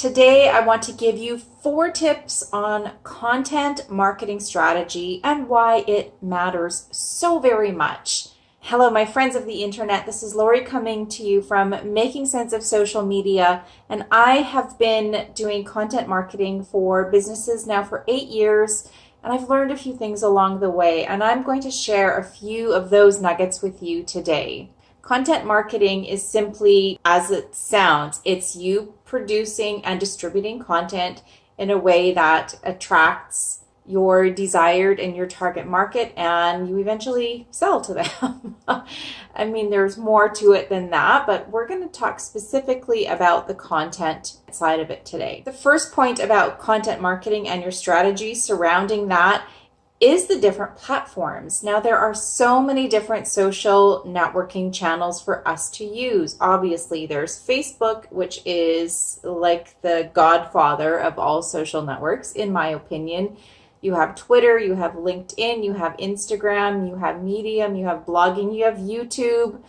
Today, I want to give you 4 tips on content marketing strategy and why it matters so very much. Hello, my friends of the internet. This is Lorri coming to you from Making Sense of Social Media, and I have been doing content marketing for businesses now for 8 years, and I've learned a few things along the way, and I'm going to share a few of those nuggets with you today. Content marketing is simply, as it sounds, it's you producing and distributing content in a way that attracts your desired and your target market, and you eventually sell to them. I mean, there's more to it than that, but we're going to talk specifically about the content side of it today. The first point about content marketing and your strategy surrounding that is the different platforms. Now, there are so many different social networking channels for us to use. Obviously, there's Facebook, which is like the godfather of all social networks, in my opinion. You have Twitter, you have LinkedIn, you have Instagram, you have Medium, you have blogging, you have YouTube.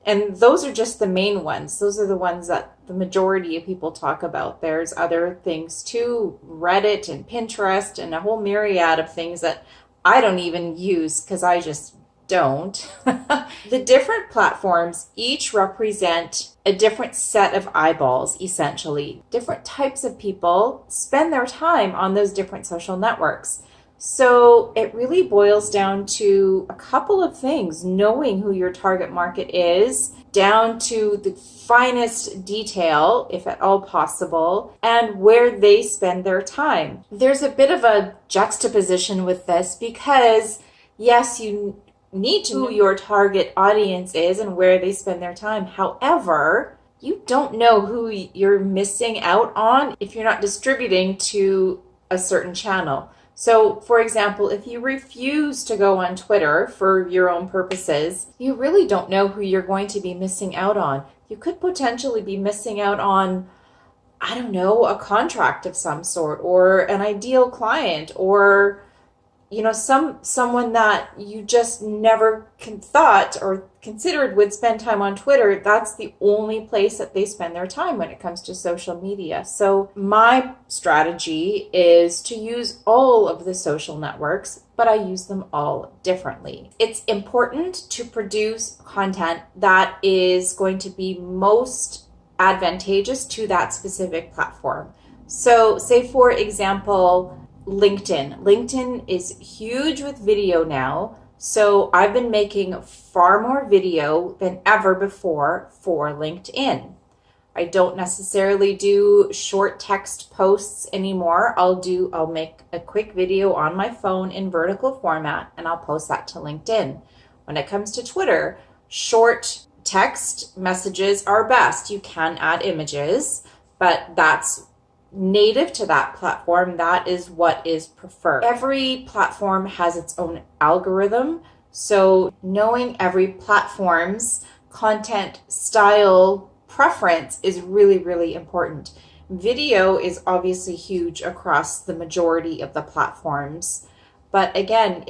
And those are just the main ones. Those are the ones that the majority of people talk about. There's other things too, Reddit and Pinterest and a whole myriad of things that I don't even use because I just don't. The different platforms each represent a different set of eyeballs, essentially. Different types of people spend their time on those different social networks. So it really boils down to a couple of things: knowing who your target market is, down to the finest detail, if at all possible, and where they spend their time. There's a bit of a juxtaposition with this because, yes, you need to know who your target audience is and where they spend their time. However, you don't know who you're missing out on if you're not distributing to a certain channel. So, for example, if you refuse to go on Twitter for your own purposes, you really don't know who you're going to be missing out on. You could potentially be missing out on, I don't know, a contract of some sort, or an ideal client, or someone that you just never thought or considered would spend time on Twitter. That's the only place that they spend their time when it comes to social media. So my strategy is to use all of the social networks, but I use them all differently. It's important to produce content that is going to be most advantageous to that specific platform. So say, for example, LinkedIn. LinkedIn is huge with video now. So I've been making far more video than ever before for LinkedIn. I don't necessarily do short text posts anymore. I'll make a quick video on my phone in vertical format and I'll post that to LinkedIn. When it comes to Twitter, short text messages are best. You can add images, but that's native to that platform. That is what is preferred. Every platform has its own algorithm, so knowing every platform's content style preference is really, really important. Video is obviously huge across the majority of the platforms, but again,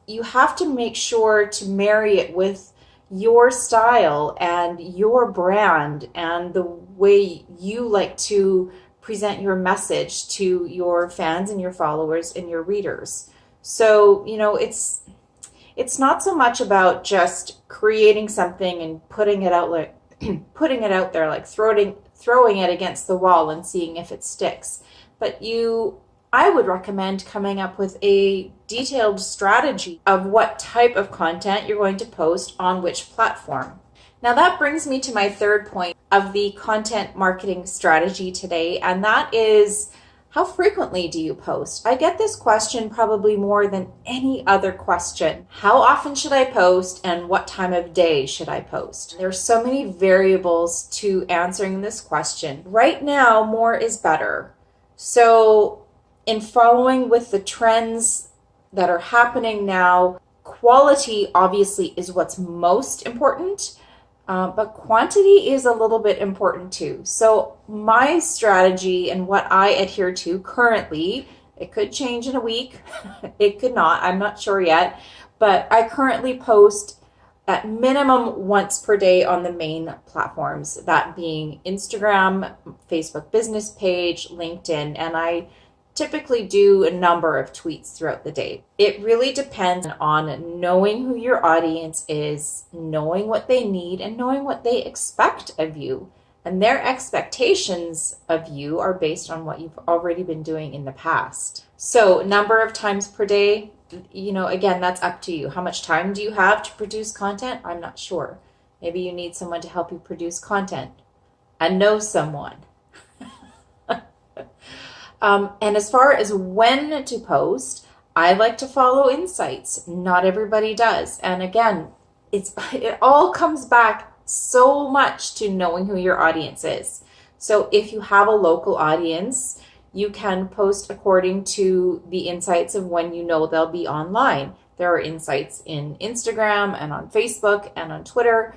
you have to make sure to marry it with your style and your brand and the way you like to present your message to your fans and your followers and your readers. So, it's not so much about just creating something and putting it out there, like throwing it against the wall and seeing if it sticks. But I would recommend coming up with a detailed strategy of what type of content you're going to post on which platform. Now that brings me to my third point of the content marketing strategy today, and that is, how frequently do you post? I get this question probably more than any other question. How often should I post, and what time of day should I post? There's so many variables to answering this question. Right now, more is better. So in following with the trends that are happening now, quality obviously is what's most important. But quantity is a little bit important too. So my strategy and what I adhere to currently, it could change in a week, it could not, I'm not sure yet, but I currently post at minimum once per day on the main platforms, that being Instagram, Facebook business page, LinkedIn, and I typically do a number of tweets throughout the day. It really depends on knowing who your audience is, knowing what they need, and knowing what they expect of you. And their expectations of you are based on what you've already been doing in the past. So number of times per day, again, that's up to you. How much time do you have to produce content? I'm not sure. Maybe you need someone to help you produce content. I know someone. And as far as when to post, I like to follow insights. Not everybody does. And again, it all comes back so much to knowing who your audience is. So if you have a local audience, you can post according to the insights of when you know they'll be online. There are insights in Instagram and on Facebook and on Twitter.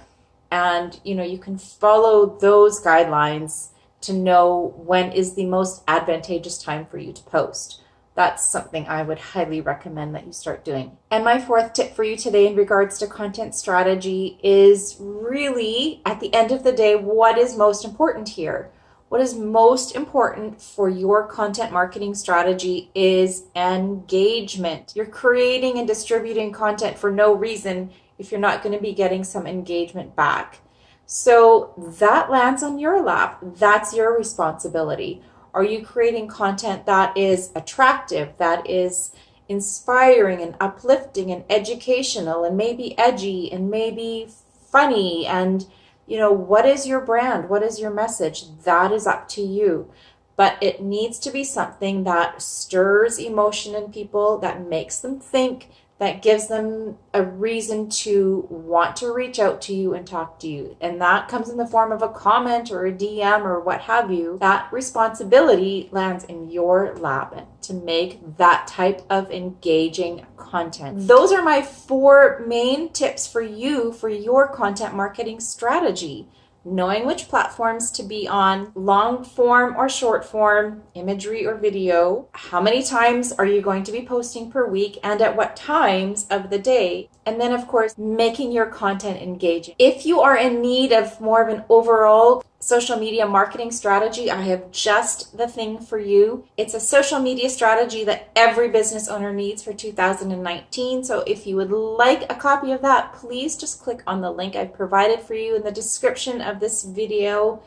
And, you can follow those guidelines to know when is the most advantageous time for you to post. That's something I would highly recommend that you start doing. And my fourth tip for you today in regards to content strategy is really, at the end of the day, what is most important here? What is most important for your content marketing strategy is engagement. You're creating and distributing content for no reason if you're not going to be getting some engagement back. So that lands on your lap. That's your responsibility. Are you creating content that is attractive, that is inspiring and uplifting and educational and maybe edgy and maybe funny? And, what is your brand? What is your message? That is up to you. But it needs to be something that stirs emotion in people, that makes them think, that gives them a reason to want to reach out to you and talk to you. And that comes in the form of a comment or a DM or what have you. That responsibility lands in your lap to make that type of engaging content. Those are my 4 main tips for you for your content marketing strategy. Knowing which platforms to be on, long form or short form, imagery or video. How many times are you going to be posting per week and at what times of the day? And then, of course, making your content engaging. If you are in need of more of an overall social media marketing strategy, I have just the thing for you. It's a social media strategy that every business owner needs for 2019. So if you would like a copy of that, please just click on the link I've provided for you in the description of this video,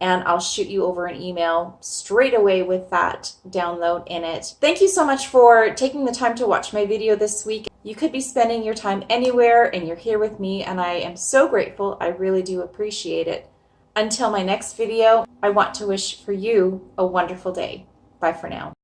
and I'll shoot you over an email straight away with that download in it. Thank you so much for taking the time to watch my video this week. You could be spending your time anywhere, and you're here with me, and I am so grateful. I really do appreciate it. Until my next video, I want to wish for you a wonderful day. Bye for now.